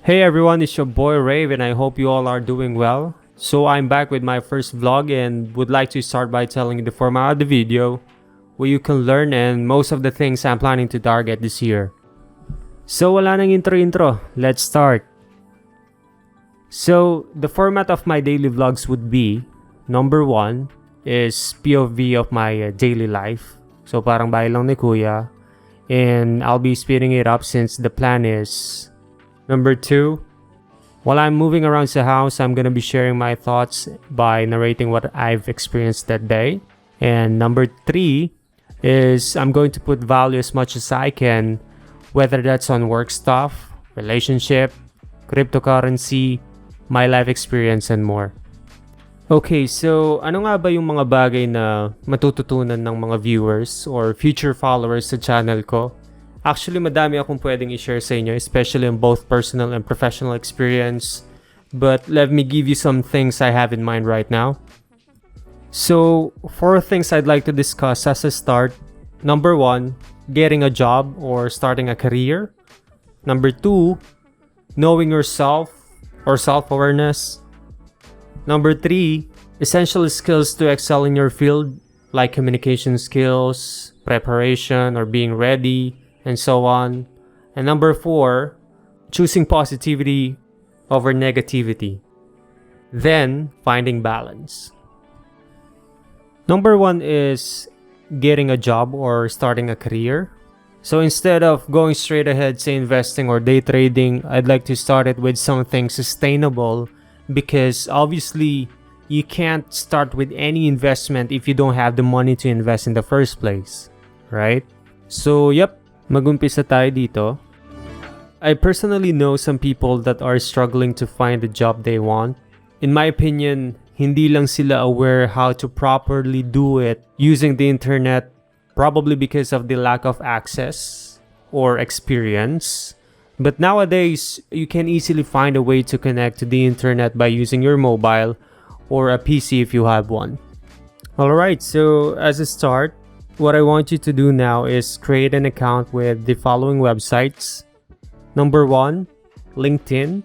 Hey everyone, it's your boy Rayvie and I hope you all are doing well. So I'm back with my first vlog and would like to start by telling you the format of the video, where you can learn and most of the things I'm planning to target this year. So wala nang intro, let's start. So the format of my daily vlogs would be, number 1 is POV of my daily life. So parang bahay lang ni Kuya, and I'll be speeding it up since the plan is number 2, while I'm moving around the house, I'm gonna be sharing my thoughts by narrating what I've experienced that day. And number 3 is I'm going to put value as much as I can, whether that's on work stuff, relationship, cryptocurrency, my life experience, and more. Okay, so ano nga ba yung mga bagay na matututunan ng mga viewers or future followers sa channel ko? Actually, madami akong pwedeng i-share sa inyo, especially in both personal and professional experience. But let me give you some things I have in mind right now. So, 4 things I'd like to discuss as a start. Number 1, getting a job or starting a career. Number 2, knowing yourself or self-awareness. Number 3, essential skills to excel in your field, like communication skills, preparation, or being ready, and so on. And number 4, choosing positivity over negativity. Then, finding balance. Number 1 is getting a job or starting a career. So instead of going straight ahead say investing or day trading, I'd like to start it with something sustainable, because obviously you can't start with any investment if you don't have the money to invest in the first place, right? So yep, mag-umpisa tayo dito. I personally know some people that are struggling to find the job they want. In my opinion, hindi lang sila aware how to properly do it using the internet, probably because of the lack of access or experience. But nowadays, you can easily find a way to connect to the internet by using your mobile or a PC if you have one. Alright, so as a start, what I want you to do now is create an account with the following websites. Number 1, LinkedIn.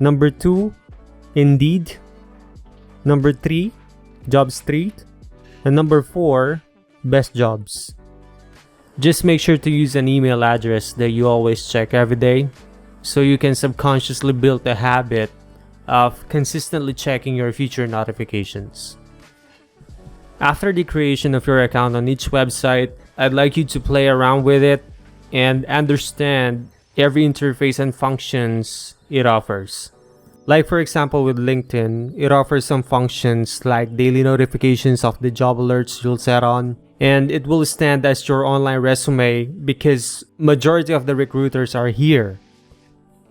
Number 2, Indeed. Number 3, JobStreet. And number 4, Best Jobs. Just make sure to use an email address that you always check every day, so you can subconsciously build a habit of consistently checking your future notifications. After the creation of your account on each website, I'd like you to play around with it and understand every interface and functions it offers. Like for example with LinkedIn, it offers some functions like daily notifications of the job alerts you'll set on, and it will stand as your online resume because majority of the recruiters are here.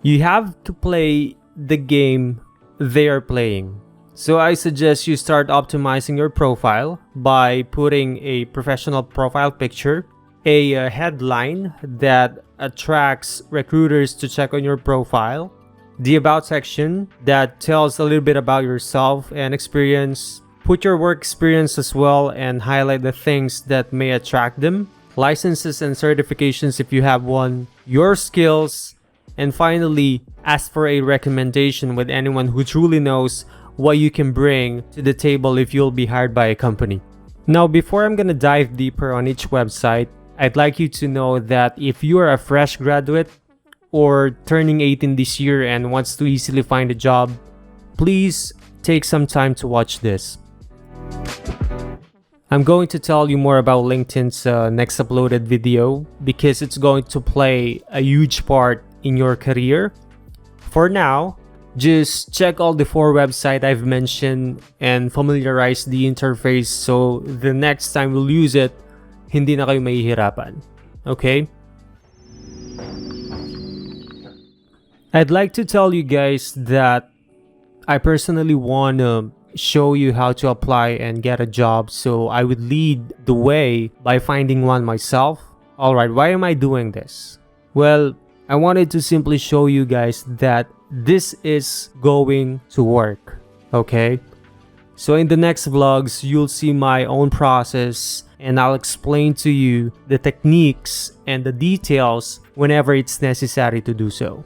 You have to play the game they are playing. So I suggest you start optimizing your profile by putting a professional profile picture, a headline that attracts recruiters to check on your profile, the about section that tells a little bit about yourself and experience. Put your work experience as well and highlight the things that may attract them, licenses and certifications if you have one, your skills, and finally ask for a recommendation with anyone who truly knows what you can bring to the table if you'll be hired by a company. Now, before I'm gonna dive deeper on each website, I'd like you to know that if you are a fresh graduate or turning 18 this year and wants to easily find a job, please take some time to watch this. I'm going to tell you more about LinkedIn's next uploaded video because it's going to play a huge part in your career. For now, just check all the 4 websites I've mentioned and familiarize the interface so the next time we'll use it, hindi na kayo mahihirapan. Okay? I'd like to tell you guys that I personally want to show you how to apply and get a job, so I would lead the way by finding one myself. Alright, why am I doing this? Well, I wanted to simply show you guys that this is going to work, okay? So in the next vlogs, you'll see my own process and I'll explain to you the techniques and the details whenever it's necessary to do so.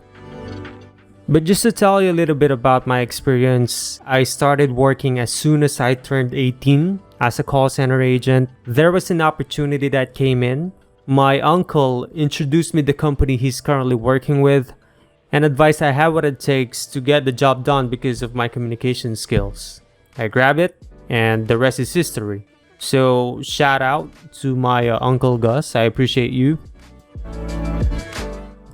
But just to tell you a little bit about my experience, I started working as soon as I turned 18 as a call center agent. There was an opportunity that came in. My uncle introduced me the company he's currently working with and advised I have what it takes to get the job done because of my communication skills. I grabbed it and the rest is history. So shout out to my Uncle Gus, I appreciate you.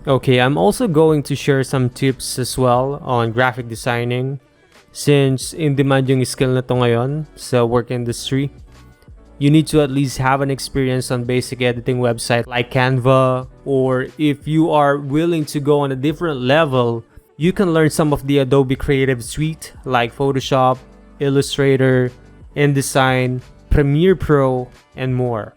Okay, I'm also going to share some tips as well on graphic designing since in demand yung skill na to ngayon sa work industry. You need to at least have an experience on basic editing website like Canva, or if you are willing to go on a different level, you can learn some of the Adobe Creative Suite like Photoshop, Illustrator, InDesign, Premiere Pro, and more.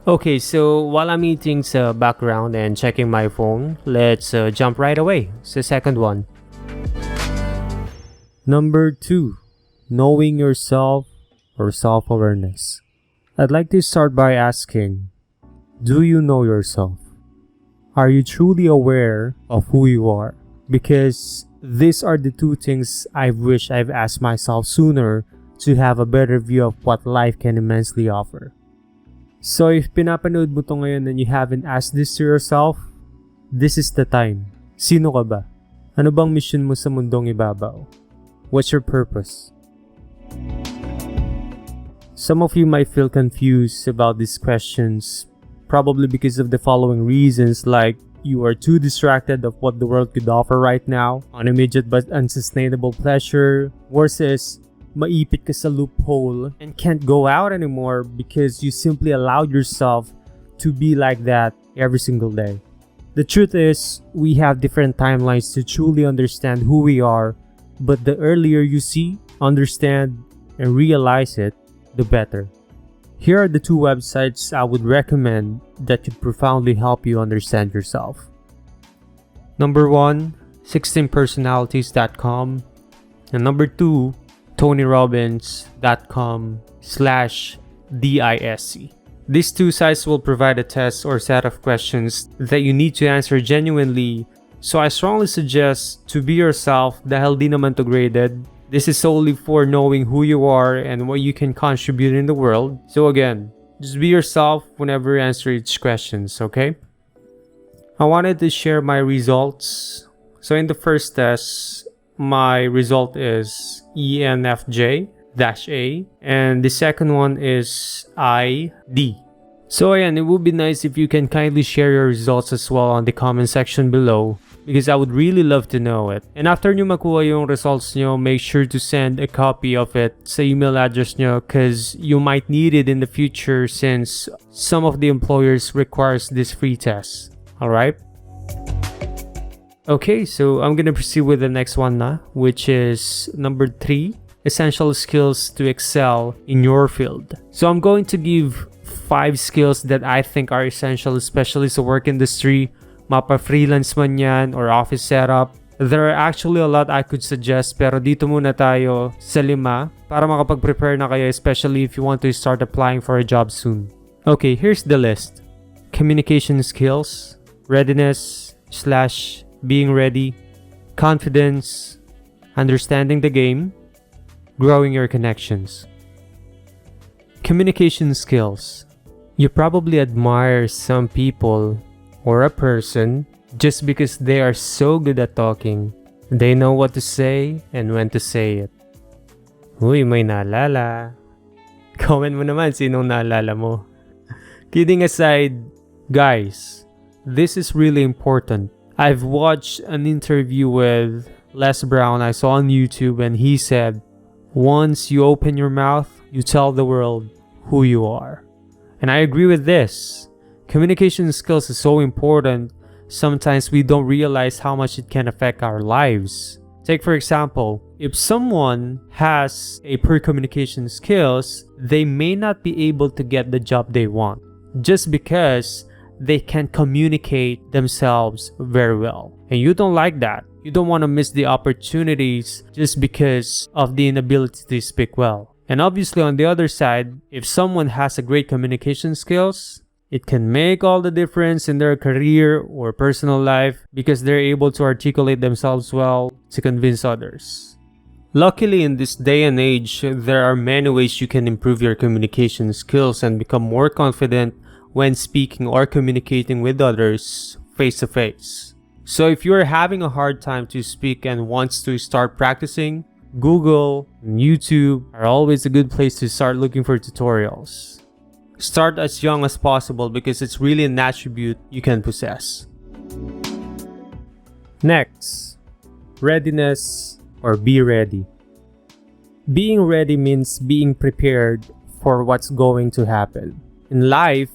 Okay, so while I'm eating sa background and checking my phone, let's jump right away sa second one. Number 2, knowing yourself or self-awareness. I'd like to start by asking, do you know yourself? Are you truly aware of who you are? Because these are the two things I wish I've asked myself sooner to have a better view of what life can immensely offer. So if pinapanood mo to ngayon and you haven't asked this to yourself, this is the time. Sino ka ba? Ano bang mission mo sa mundong ibabaw? What's your purpose? Some of you might feel confused about these questions, probably because of the following reasons, like you are too distracted of what the world could offer right now, on immediate but unsustainable pleasure, versus maipit ka sa loophole and can't go out anymore because you simply allowed yourself to be like that every single day. The truth is, we have different timelines to truly understand who we are, but the earlier you see, understand, and realize it, the better. Here are the 2 websites I would recommend that could profoundly help you understand yourself. Number 1, 16personalities.com, and number 2, TonyRobbins.com/DISC. These 2 sites will provide a test or set of questions that you need to answer genuinely, so I strongly suggest to be yourself dahil di naman to graded. This is solely for knowing who you are and what you can contribute in the world. So again, just be yourself whenever you answer each questions, okay? I wanted to share my results. So in the first test, my result is ENFJ-A, and the second one is ID. So ayan, it would be nice if you can kindly share your results as well on the comment section below, because I would really love to know it. And after nyo makuha yung results nyo, make sure to send a copy of it sa email address nyo, because you might need it in the future since some of the employers requires this free test. Alright? Okay, so I'm gonna proceed with the next one na, which is number 3, essential skills to excel in your field. So I'm going to give 5 skills that I think are essential, especially sa work industry, mapa-freelance man yan or office setup. There are actually a lot I could suggest, pero dito muna tayo sa 5 para makapag-prepare na kayo, especially if you want to start applying for a job soon. Okay, here's the list. Communication skills, readiness/being ready, confidence, understanding the game, growing your connections. Communication skills. You probably admire some people or a person just because they are so good at talking. They know what to say and when to say it. Uy, may naalala. Comment mo naman sinong naalala mo. Kidding aside, guys, this is really important. I've watched an interview with Les Brown I saw on YouTube, and he said, once you open your mouth, you tell the world who you are. And I agree with this. Communication skills is so important. Sometimes we don't realize how much it can affect our lives. Take for example, if someone has a poor communication skills, they may not be able to get the job they want just because they can't communicate themselves very well. And you don't like that. You don't want to miss the opportunities just because of the inability to speak well. And obviously on the other side, if someone has a great communication skills, It can make all the difference in their career or personal life because they're able to articulate themselves well to convince others. Luckily, in this day and age, there are many ways you can improve your communication skills and become more confident when speaking or communicating with others face to face. So if you're having a hard time to speak and wants to start practicing, Google and YouTube are always a good place to start looking for tutorials. Start as young as possible because it's really an attribute you can possess. Next, readiness or be ready. Being ready means being prepared for what's going to happen. In life,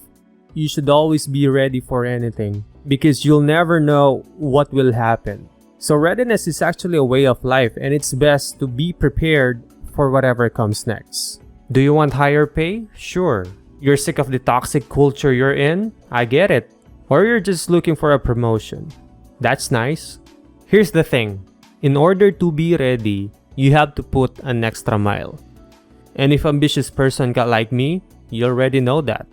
you should always be ready for anything because you'll never know what will happen. So readiness is actually a way of life, and it's best to be prepared for whatever comes next. Do you want higher pay? Sure. You're sick of the toxic culture you're in? I get it. Or you're just looking for a promotion. That's nice. Here's the thing. In order to be ready, you have to put an extra mile. And if ambitious person got like me, you already know that.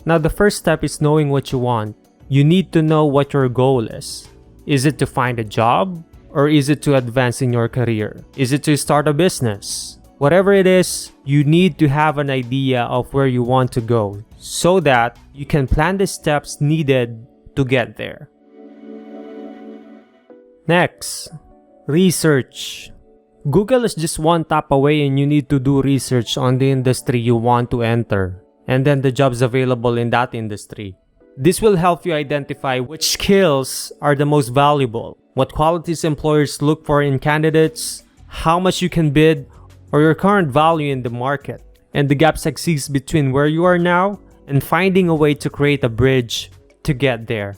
Now the first step is knowing what you want. You need to know what your goal is. Is it to find a job? Or is it to advance in your career? Is it to start a business? Whatever it is, you need to have an idea of where you want to go so that you can plan the steps needed to get there. Next, research. Google is just one tap away and you need to do research on the industry you want to enter and then the jobs available in that industry. This will help you identify which skills are the most valuable, what qualities employers look for in candidates, how much you can bid, or your current value in the market, and the gaps exist between where you are now and finding a way to create a bridge to get there.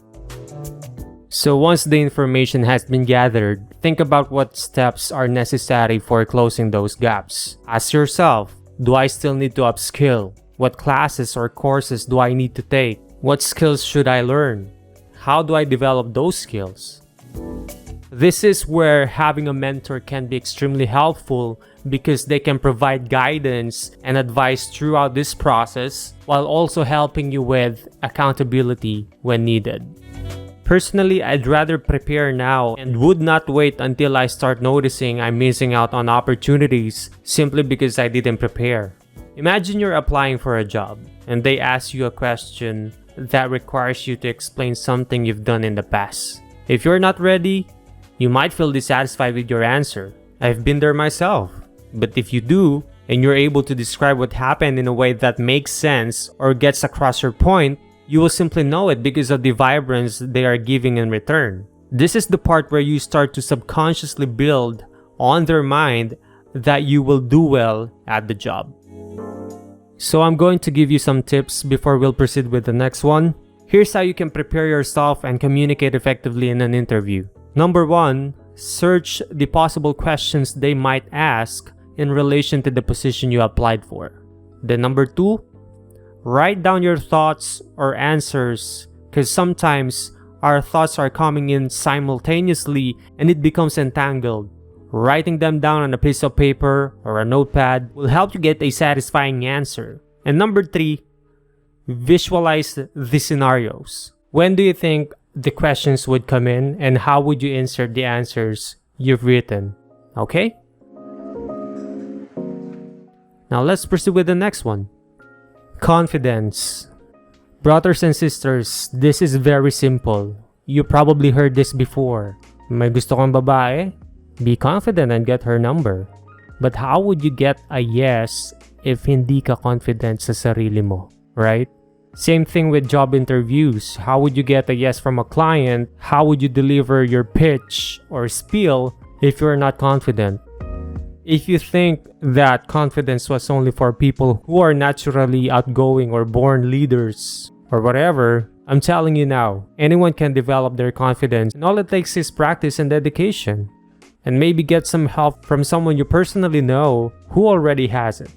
So once the information has been gathered, think about what steps are necessary for closing those gaps. Ask yourself, do I still need to upskill? What classes or courses do I need to take? What skills should I learn? How do I develop those skills? This is where having a mentor can be extremely helpful because they can provide guidance and advice throughout this process while also helping you with accountability when needed. Personally, I'd rather prepare now and would not wait until I start noticing I'm missing out on opportunities simply because I didn't prepare. Imagine you're applying for a job and they ask you a question that requires you to explain something you've done in the past. If you're not ready, you might feel dissatisfied with your answer. I've been there myself. But if you do, and you're able to describe what happened in a way that makes sense or gets across your point, you will simply know it because of the vibrance they are giving in return. This is the part where you start to subconsciously build on their mind that you will do well at the job. So I'm going to give you some tips before we'll proceed with the next one. Here's how you can prepare yourself and communicate effectively in an interview. Number 1, search the possible questions they might ask in relation to the position you applied for. Then number 2, write down your thoughts or answers because sometimes our thoughts are coming in simultaneously and it becomes entangled. Writing them down on a piece of paper or a notepad will help you get a satisfying answer. And number 3, visualize the scenarios. When do you think the questions would come in and how would you insert the answers you've written? Okay? Now let's proceed with the next one. Confidence. Brothers and sisters, this is very simple. You probably heard this before. May gusto kang babae? Be confident and get her number. But how would you get a yes if hindi ka confident sa sarili mo, right? Same thing with job interviews. How would you get a yes from a client? How would you deliver your pitch or spiel if you're not confident? If you think that confidence was only for people who are naturally outgoing or born leaders or whatever, I'm telling you now, anyone can develop their confidence and all it takes is practice and dedication. And maybe get some help from someone you personally know who already has it.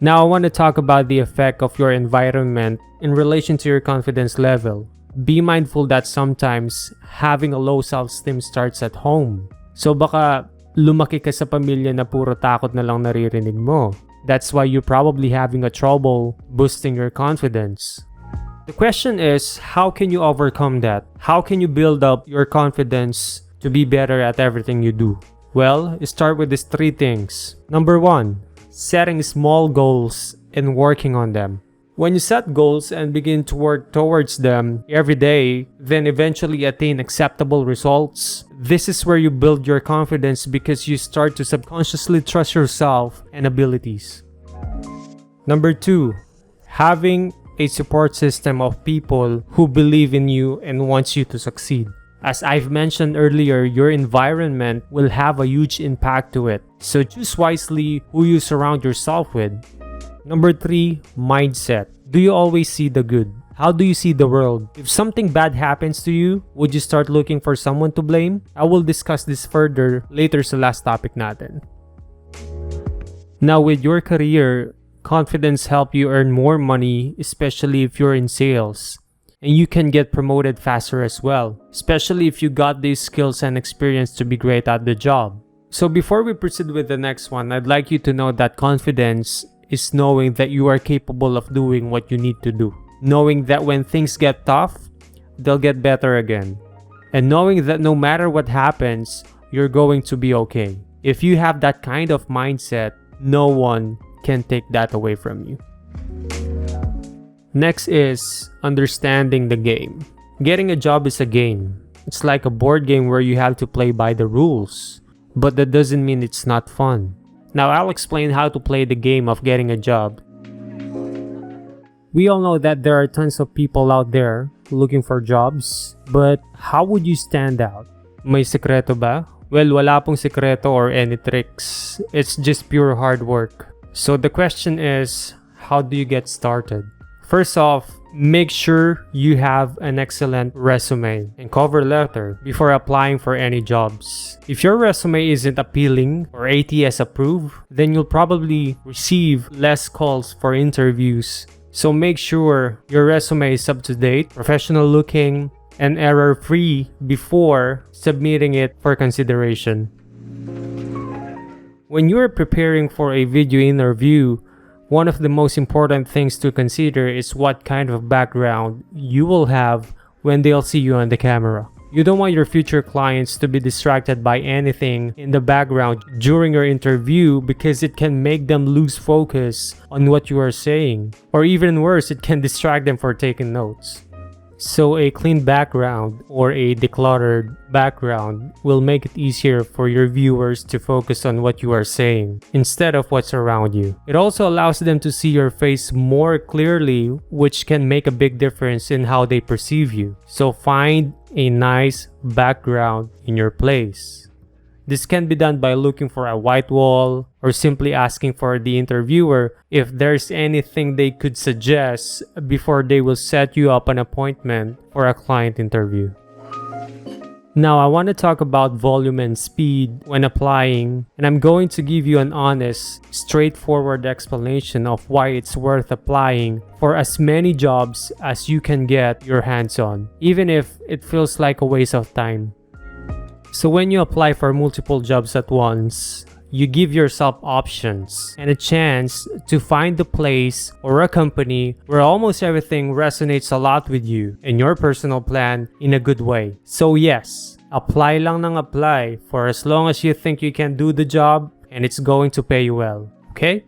Now I want to talk about the effect of your environment in relation to your confidence level. Be mindful that sometimes having a low self-esteem starts at home. So baka lumaki ka sa pamilya na puro takot na lang naririnig mo. That's why you're probably having a trouble boosting your confidence. The question is, how can you overcome that? How can you build up your confidence to be better at everything you do? Well, start with these 3 things. Number 1, setting small goals and working on them. When you set goals and begin to work towards them every day, then eventually attain acceptable results, this is where you build your confidence because you start to subconsciously trust yourself and abilities. Number 2, having a support system of people who believe in you and wants you to succeed. As I've mentioned earlier, your environment will have a huge impact to it. So choose wisely who you surround yourself with. Number 3, mindset. Do you always see the good? How do you see the world? If something bad happens to you, would you start looking for someone to blame? I will discuss this further later sa last topic natin. Now with your career, confidence helps you earn more money, especially if you're in sales. And you can get promoted faster as well, especially if you got these skills and experience to be great at the job. So before we proceed with the next one, I'd like you to know that confidence is knowing that you are capable of doing what you need to do. Knowing that when things get tough, they'll get better again. And knowing that no matter what happens, you're going to be okay. If you have that kind of mindset, no one can take that away from you. Next is understanding the game. Getting a job is a game. It's like a board game where you have to play by the rules. But that doesn't mean it's not fun. Now I'll explain how to play the game of getting a job. We all know that there are tons of people out there looking for jobs, but how would you stand out? May sekreto ba? Well, wala pong sekreto or any tricks. It's just pure hard work. So the question is, how do you get started? First off, make sure you have an excellent resume and cover letter before applying for any jobs. If your resume isn't appealing or ATS approved, then you'll probably receive less calls for interviews. So make sure your resume is up to date, professional looking, and error-free before submitting it for consideration. When you're preparing for a video interview, one of the most important things to consider is what kind of background you will have when they'll see you on the camera. You don't want your future clients to be distracted by anything in the background during your interview because it can make them lose focus on what you are saying. Or even worse, it can distract them for taking notes. So a clean background or a decluttered background will make it easier for your viewers to focus on what you are saying instead of what's around you. It also allows them to see your face more clearly, which can make a big difference in how they perceive you. So find a nice background in your place. This can be done by looking for a white wall or simply asking for the interviewer if there's anything they could suggest before they will set you up an appointment for a client interview. Now I want to talk about volume and speed when applying, and I'm going to give you an honest, straightforward explanation of why it's worth applying for as many jobs as you can get your hands on, even if it feels like a waste of time. So when you apply for multiple jobs at once, you give yourself options and a chance to find a place or a company where almost everything resonates a lot with you and your personal plan in a good way. So yes, apply lang ng apply for as long as you think you can do the job and it's going to pay you well, okay?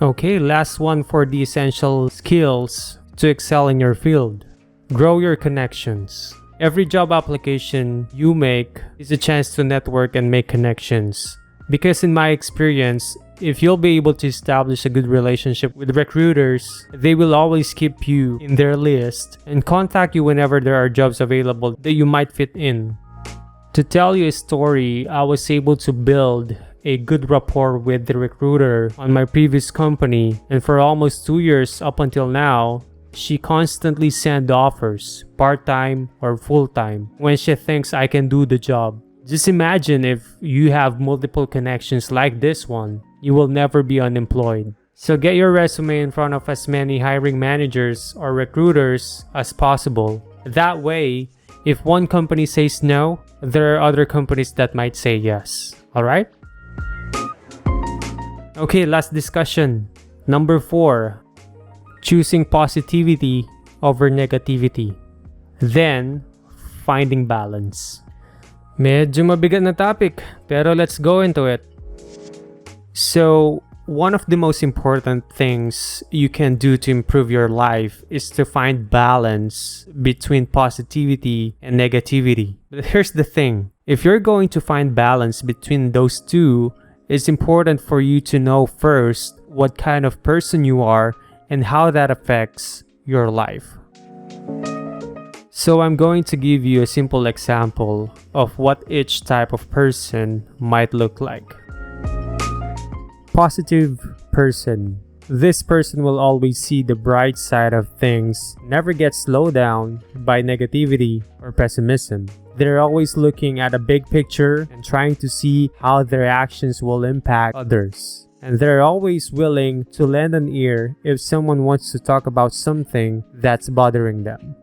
Okay, last one for the essential skills to excel in your field. Grow your connections. Every job application you make is a chance to network and make connections. Because in my experience, if you'll be able to establish a good relationship with recruiters, they will always keep you in their list and contact you whenever there are jobs available that you might fit in. To tell you a story, I was able to build a good rapport with the recruiter on my previous company, and for almost 2 years up until now, she constantly sends offers, part-time or full-time, when she thinks I can do the job. Just imagine if you have multiple connections like this one, you will never be unemployed. So get your resume in front of as many hiring managers or recruiters as possible. That way, if one company says no, there are other companies that might say yes. Alright? Okay, last discussion. Number 4, choosing positivity over negativity. Then, finding balance. Medyo mabigat na topic, pero let's go into it. So, one of the most important things you can do to improve your life is to find balance between positivity and negativity. But here's the thing. If you're going to find balance between those two, it's important for you to know first what kind of person you are and how that affects your life. So I'm going to give you a simple example of what each type of person might look like. Positive person. This person will always see the bright side of things, never get slowed down by negativity or pessimism. They're always looking at a big picture and trying to see how their actions will impact others. And they're always willing to lend an ear if someone wants to talk about something that's bothering them.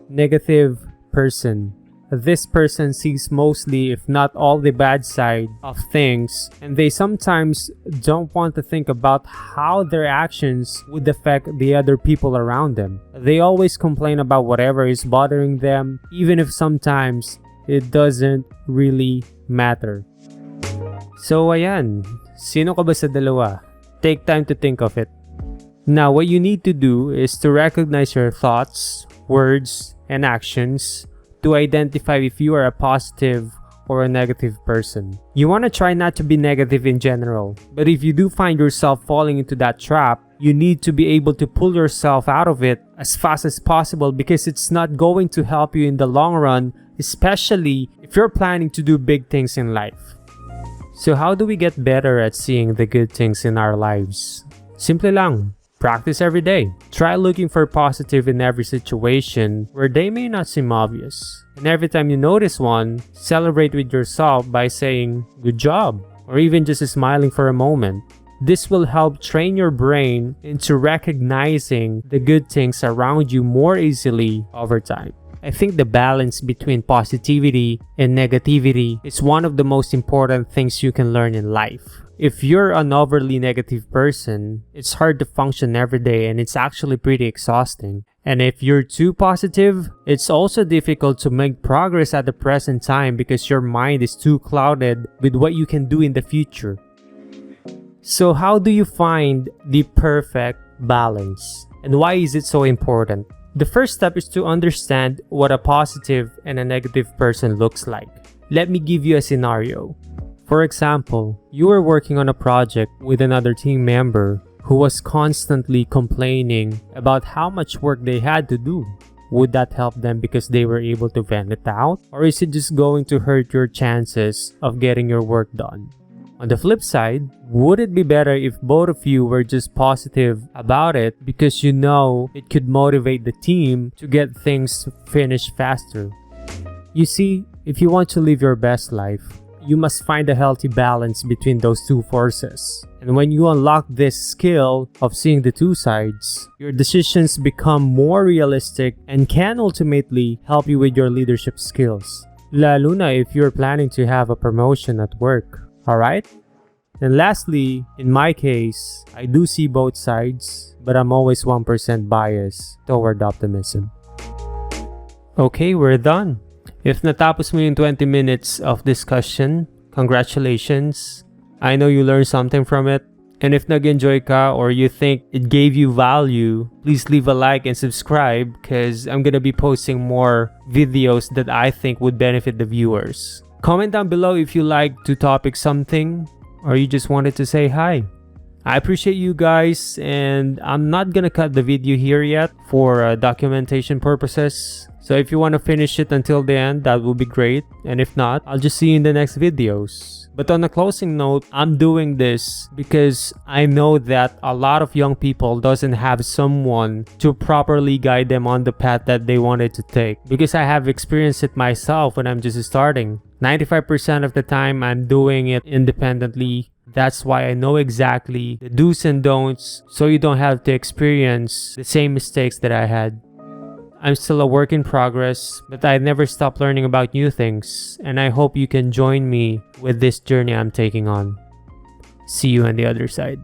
Negative person. This person sees mostly, if not all, the bad side of things, and they sometimes don't want to think about how their actions would affect the other people around them. They always complain about whatever is bothering them, even if sometimes it doesn't really matter. So ayan, sino ka ba sa dalawa? Take time to think of it. Now, what you need to do is to recognize your thoughts, words, and actions to identify if you are a positive or a negative person. You want to try not to be negative in general, but if you do find yourself falling into that trap, you need to be able to pull yourself out of it as fast as possible because it's not going to help you in the long run, especially if you're planning to do big things in life. So how do we get better at seeing the good things in our lives? Simple lang. Practice every day. Try looking for positive in every situation where they may not seem obvious. And every time you notice one, celebrate with yourself by saying, "Good job," or even just smiling for a moment. This will help train your brain into recognizing the good things around you more easily over time. I think the balance between positivity and negativity is one of the most important things you can learn in life. If you're an overly negative person, it's hard to function every day and it's actually pretty exhausting. And if you're too positive, it's also difficult to make progress at the present time because your mind is too clouded with what you can do in the future. So how do you find the perfect balance? And why is it so important? The first step is to understand what a positive and a negative person looks like. Let me give you a scenario. For example, you were working on a project with another team member who was constantly complaining about how much work they had to do. Would that help them because they were able to vent it out? Or is it just going to hurt your chances of getting your work done? On the flip side, would it be better if both of you were just positive about it because you know it could motivate the team to get things finished faster? You see, if you want to live your best life, you must find a healthy balance between those two forces. And when you unlock this skill of seeing the two sides, your decisions become more realistic and can ultimately help you with your leadership skills. Lalo na if you're planning to have a promotion at work. Alright? And lastly, in my case, I do see both sides, but I'm always 1% biased toward optimism. Okay, we're done. If natapos mo yung 20 minutes of discussion, congratulations. I know you learned something from it. And if nag-enjoy ka or you think it gave you value, please leave a like and subscribe because I'm gonna be posting more videos that I think would benefit the viewers. Comment down below if you like to topic something or you just wanted to say hi. I appreciate you guys, and I'm not gonna cut the video here yet for documentation purposes. So if you want to finish it until the end, that would be great. And if not, I'll just see you in the next videos. But on a closing note, I'm doing this because I know that a lot of young people doesn't have someone to properly guide them on the path that they wanted to take. Because I have experienced it myself when I'm just starting. 95% of the time, I'm doing it independently. That's why I know exactly the do's and don'ts, so you don't have to experience the same mistakes that I had. I'm still a work in progress, but I never stop learning about new things, and I hope you can join me with this journey I'm taking on. See you on the other side.